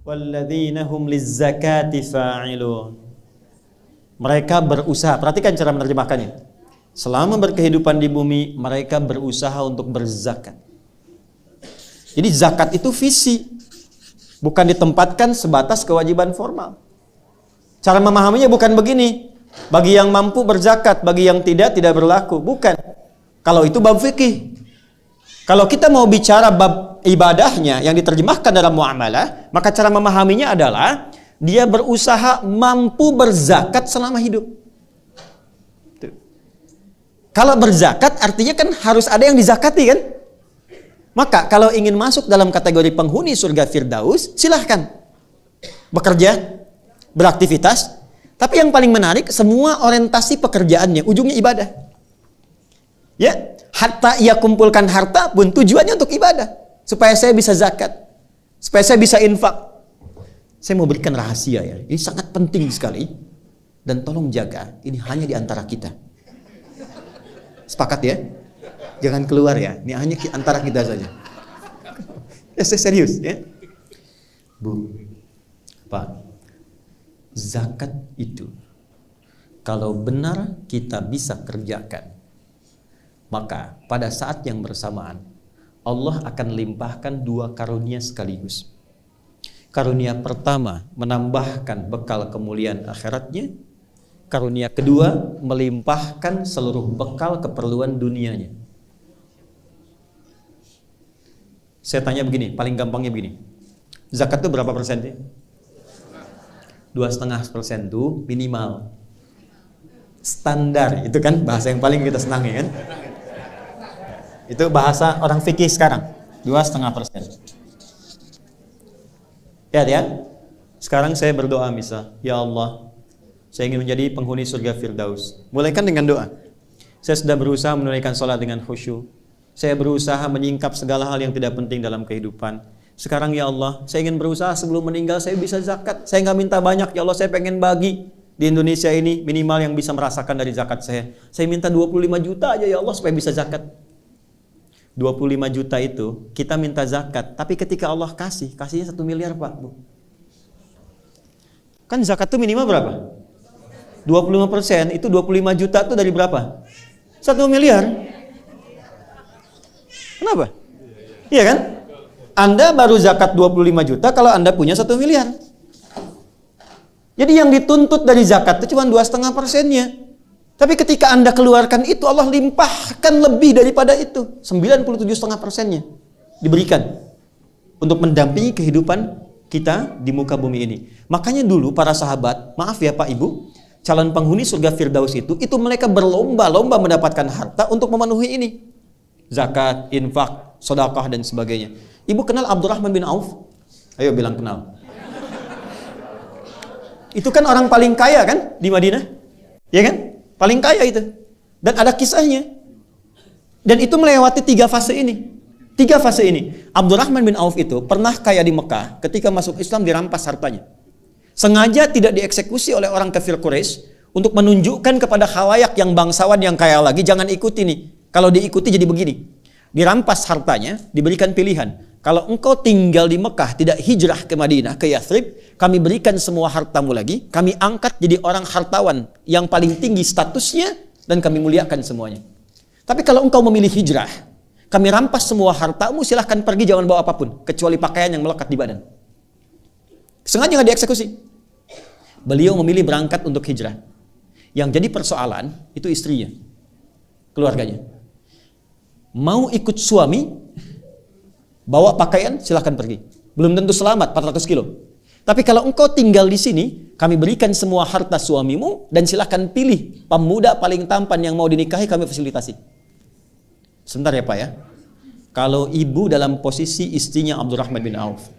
walladzina hum lizzakati fa'ilun. Mereka berusaha, perhatikan cara menerjemahkannya. Selama berkehidupan di bumi, mereka berusaha untuk berzakat. Jadi zakat itu visi, bukan ditempatkan sebatas kewajiban formal. Cara memahaminya bukan begini, bagi yang mampu berzakat, bagi yang tidak berlaku. Bukan. Kalau itu bab fikih. Kalau kita mau bicara bab ibadahnya yang diterjemahkan dalam muamalah, maka cara memahaminya adalah dia berusaha mampu berzakat selama hidup. Tuh. Kalau berzakat artinya kan harus ada yang dizakati kan? Maka kalau ingin masuk dalam kategori penghuni surga Firdaus, silahkan bekerja, beraktivitas. Tapi yang paling menarik, semua orientasi pekerjaannya ujungnya ibadah. Ya, hatta ia kumpulkan harta pun tujuannya untuk ibadah, supaya saya bisa zakat, supaya saya bisa infak. Saya mau berikan rahasia ya, ini sangat penting sekali dan tolong jaga, ini hanya di antara kita. Sepakat ya? Jangan keluar ya, ini hanya antara kita saja. Ya, saya serius ya. Bu, Pak, zakat itu kalau benar kita bisa kerjakan, maka pada saat yang bersamaan Allah akan limpahkan dua karunia sekaligus. Karunia pertama menambahkan bekal kemuliaan akhiratnya. Karunia kedua melimpahkan seluruh bekal keperluan dunianya. Saya tanya begini, paling gampangnya begini. Zakat itu berapa persen sih? 2,5% itu minimal. Standar, itu kan bahasa yang paling kita senangi kan? Itu bahasa orang fikih sekarang, 2,5%. Ya. Sekarang saya berdoa misal, ya Allah, saya ingin menjadi penghuni surga Firdaus. Mulaikan dengan doa. Saya sudah berusaha menunaikan sholat dengan khusyuk. Saya berusaha menyingkap segala hal yang tidak penting dalam kehidupan. Sekarang ya Allah, saya ingin berusaha sebelum meninggal saya bisa zakat. Saya nggak minta banyak, ya Allah, saya pengen bagi di Indonesia ini minimal yang bisa merasakan dari zakat saya. Saya minta 25 juta aja ya Allah supaya bisa zakat. 25 juta itu kita minta zakat, tapi ketika Allah kasihnya 1 miliar Pak, Bu. Kan zakat itu minimal berapa? 25%, itu 25 juta itu dari berapa? 1 miliar. Kenapa? Iya kan? Anda baru zakat 25 juta kalau Anda punya 1 miliar. Jadi yang dituntut dari zakat itu cuma 2,5%-nya. Tapi ketika Anda keluarkan itu, Allah limpahkan lebih daripada itu. 97,5%-nya diberikan untuk mendampingi kehidupan kita di muka bumi ini. Makanya dulu para sahabat, maaf ya Pak Ibu, calon penghuni surga Firdaus itu mereka berlomba-lomba mendapatkan harta untuk memenuhi ini. Zakat, infak, sedekah dan sebagainya. Ibu kenal Abdurrahman bin Auf? Ayo bilang kenal. Itu kan orang paling kaya kan di Madinah? Ya kan? Paling kaya itu. Dan ada kisahnya. Dan itu melewati 3 fase ini. 3 fase ini. Abdurrahman bin Auf itu pernah kaya di Mekah. Ketika masuk Islam dirampas hartanya. Sengaja tidak dieksekusi oleh orang kafir Quraisy untuk menunjukkan kepada khalayak yang bangsawan yang kaya lagi, jangan ikuti nih. Kalau diikuti jadi begini. Dirampas hartanya, diberikan pilihan. Kalau engkau tinggal di Mekah, tidak hijrah ke Madinah, ke Yathrib, kami berikan semua hartamu lagi, kami angkat jadi orang hartawan yang paling tinggi statusnya, dan kami muliakan semuanya. Tapi kalau engkau memilih hijrah, kami rampas semua hartamu, silahkan pergi, jangan bawa apapun, kecuali pakaian yang melekat di badan. Sengaja nggak dieksekusi. Beliau memilih berangkat untuk hijrah. Yang jadi persoalan, itu istrinya, keluarganya. Mau ikut suami, bawa pakaian, silahkan pergi. Belum tentu selamat, 400 kilo. Tapi kalau engkau tinggal di sini, kami berikan semua harta suamimu, dan silahkan pilih pemuda paling tampan yang mau dinikahi, kami fasilitasi. Sebentar ya Pak ya. Kalau ibu dalam posisi istrinya Abdurrahman bin Auf,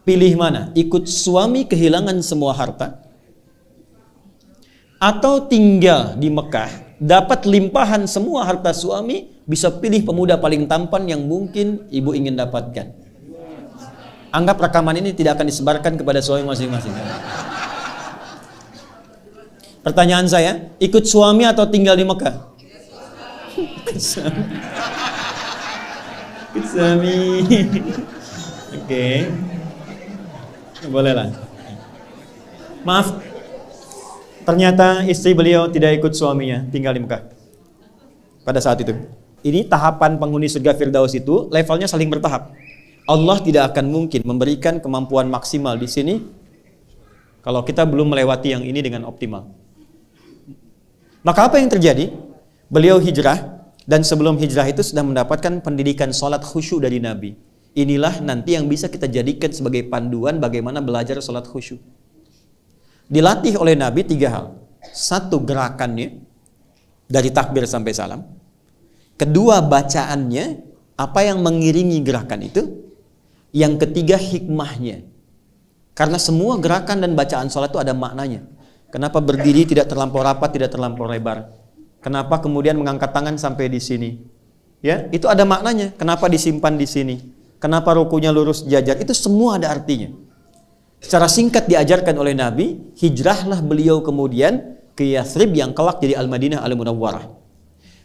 pilih mana? Ikut suami kehilangan semua harta, atau tinggal di Mekah, dapat limpahan semua harta suami, bisa pilih pemuda paling tampan yang mungkin ibu ingin dapatkan. Anggap rekaman ini tidak akan disebarkan kepada suami masing-masing. Pertanyaan saya, ikut suami atau tinggal di Mekah? Ikut suami. Oke. Boleh lah. Maaf, ternyata istri beliau tidak ikut suaminya tinggal di Mekah pada saat itu. Ini tahapan penghuni surga Firdaus itu levelnya saling bertahap. Allah tidak akan mungkin memberikan kemampuan maksimal di sini kalau kita belum melewati yang ini dengan optimal. Maka apa yang terjadi? Beliau hijrah, dan sebelum hijrah itu sudah mendapatkan pendidikan sholat khusyuk dari Nabi. Inilah nanti yang bisa kita jadikan sebagai panduan bagaimana belajar sholat khusyuk. Dilatih oleh Nabi 3 hal. 1, gerakannya dari takbir sampai salam. 2, bacaannya, apa yang mengiringi gerakan itu. Yang 3, hikmahnya. Karena semua gerakan dan bacaan sholat itu ada maknanya. Kenapa berdiri tidak terlampau rapat, tidak terlampau lebar? Kenapa kemudian mengangkat tangan sampai di sini? Ya, itu ada maknanya. Kenapa disimpan di sini? Kenapa rukunya lurus jajar? Itu semua ada artinya. Secara singkat diajarkan oleh Nabi, hijrahlah beliau kemudian ke Yathrib yang kelak jadi Al-Madinah Al-Munawwarah.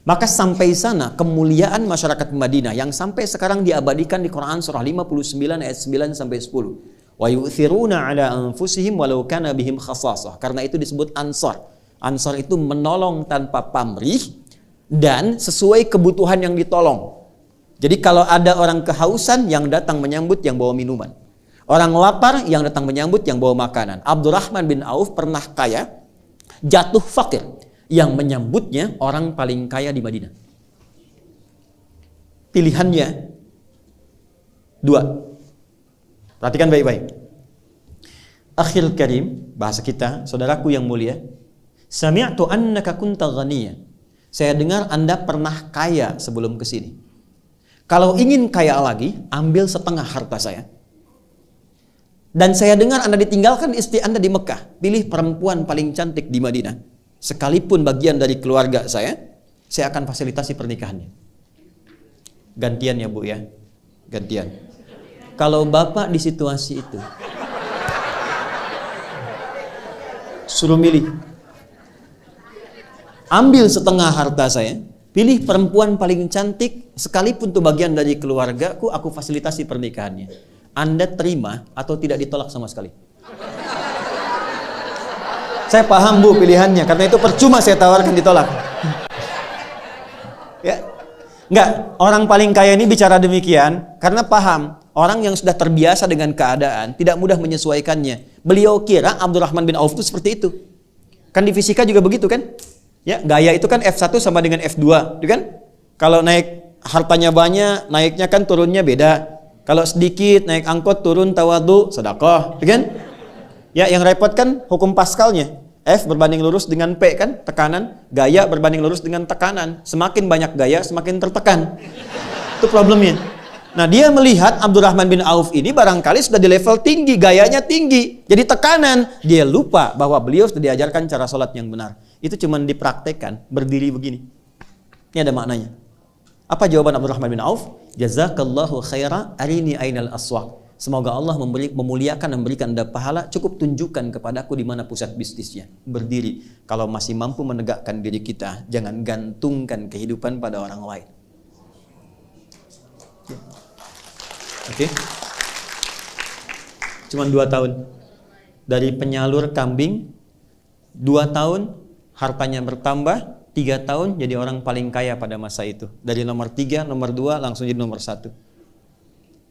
Maka sampai sana kemuliaan masyarakat Madinah yang sampai sekarang diabadikan di Quran surah 59 ayat 9 sampai 10. Wa yu'thiruna 'ala anfusihim walau kana bihim khassasah. Karena itu disebut Ansar. Ansar itu menolong tanpa pamrih dan sesuai kebutuhan yang ditolong. Jadi kalau ada orang kehausan, yang datang menyambut yang bawa minuman. Orang lapar, yang datang menyambut yang bawa makanan. Abdurrahman bin Auf pernah kaya, jatuh fakir. Yang menyambutnya orang paling kaya di Madinah. Pilihannya 2. Perhatikan baik-baik. Akhil karim, bahasa kita, saudaraku yang mulia. Sami'tu annaka kunta ghaniya. Saya dengar Anda pernah kaya sebelum ke sini. Kalau ingin kaya lagi, ambil setengah harta saya. Dan saya dengar Anda ditinggalkan istri Anda di Mekah. Pilih perempuan paling cantik di Madinah. Sekalipun bagian dari keluarga saya akan fasilitasi pernikahannya. Gantian ya Bu ya. Gantian. Kalau Bapak di situasi itu, suruh milih. Ambil setengah harta saya, pilih perempuan paling cantik, sekalipun itu bagian dari keluargaku, aku fasilitasi pernikahannya. Anda terima atau tidak ditolak sama sekali? Saya paham Bu pilihannya, karena itu percuma saya tawarkan ditolak. Ya, enggak, orang paling kaya ini bicara demikian karena paham orang yang sudah terbiasa dengan keadaan tidak mudah menyesuaikannya. Beliau kira Abdurrahman bin Auf itu seperti itu. Kan di fisika juga begitu kan? Ya, gaya itu kan F1 sama dengan F2, gitu kan? Kalau naik hartanya banyak, naiknya kan turunnya beda. Kalau sedikit naik angkot turun tawadu, sedekah, kan? Ya, yang repot kan hukum Pascalnya. F berbanding lurus dengan P kan, tekanan. Gaya berbanding lurus dengan tekanan. Semakin banyak gaya, semakin tertekan. Itu problemnya. Nah, dia melihat Abdurrahman bin Auf ini barangkali sudah di level tinggi, gayanya tinggi. Jadi tekanan. Dia lupa bahwa beliau sudah diajarkan cara sholat yang benar. Itu cuma dipraktekkan, berdiri begini. Ini ada maknanya. Apa jawaban Abdurrahman bin Auf? Jazakallahu khaira arini ainal aswaq. Semoga Allah memuliakan dan memberikan Anda pahala. Cukup tunjukkan kepadaku di mana pusat bisnisnya. Berdiri. Kalau masih mampu menegakkan diri kita, jangan gantungkan kehidupan pada orang lain. Oke. Cuman 2 tahun. Dari penyalur kambing, 2 tahun hartanya bertambah. 3 tahun jadi orang paling kaya pada masa itu. Dari nomor 3, nomor 2 langsung jadi nomor 1.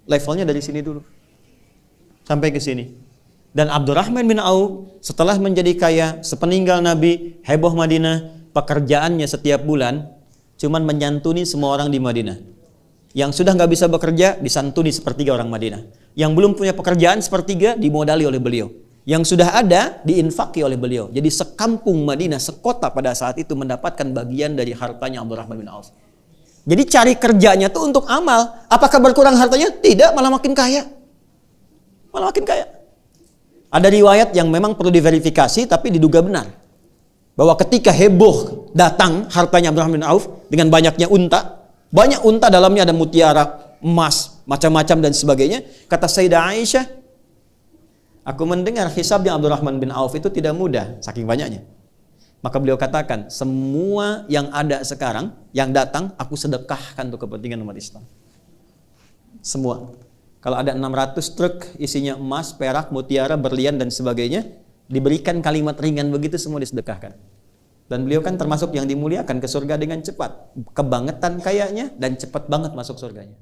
Levelnya dari sini dulu sampai ke sini. Dan Abdurrahman bin Auf setelah menjadi kaya, sepeninggal Nabi, heboh Madinah, pekerjaannya setiap bulan cuman menyantuni semua orang di Madinah. Yang sudah nggak bisa bekerja disantuni sepertiga orang Madinah. Yang belum punya pekerjaan sepertiga dimodali oleh beliau. Yang sudah ada diinfaki oleh beliau. Jadi sekampung Madinah, sekota pada saat itu mendapatkan bagian dari hartanya Abdurrahman bin Auf. Jadi cari kerjanya tuh untuk amal. Apakah berkurang hartanya? Tidak, malah makin kaya. Malah makin kaya. Ada riwayat yang memang perlu diverifikasi tapi diduga benar. Bahwa ketika heboh datang hartanya Abdurrahman bin Auf dengan banyaknya unta. Banyak unta, dalamnya ada mutiara, emas, macam-macam dan sebagainya. Kata Sayyidah Aisyah, aku mendengar hisabnya Abdurrahman bin Auf itu tidak mudah, saking banyaknya. Maka beliau katakan, semua yang ada sekarang, yang datang, aku sedekahkan untuk kepentingan umat Islam. Semua. Kalau ada 600 truk isinya emas, perak, mutiara, berlian dan sebagainya, diberikan kalimat ringan begitu semua disedekahkan. Dan beliau kan termasuk yang dimuliakan ke surga dengan cepat. Kebangetan kayanya dan cepat banget masuk surganya.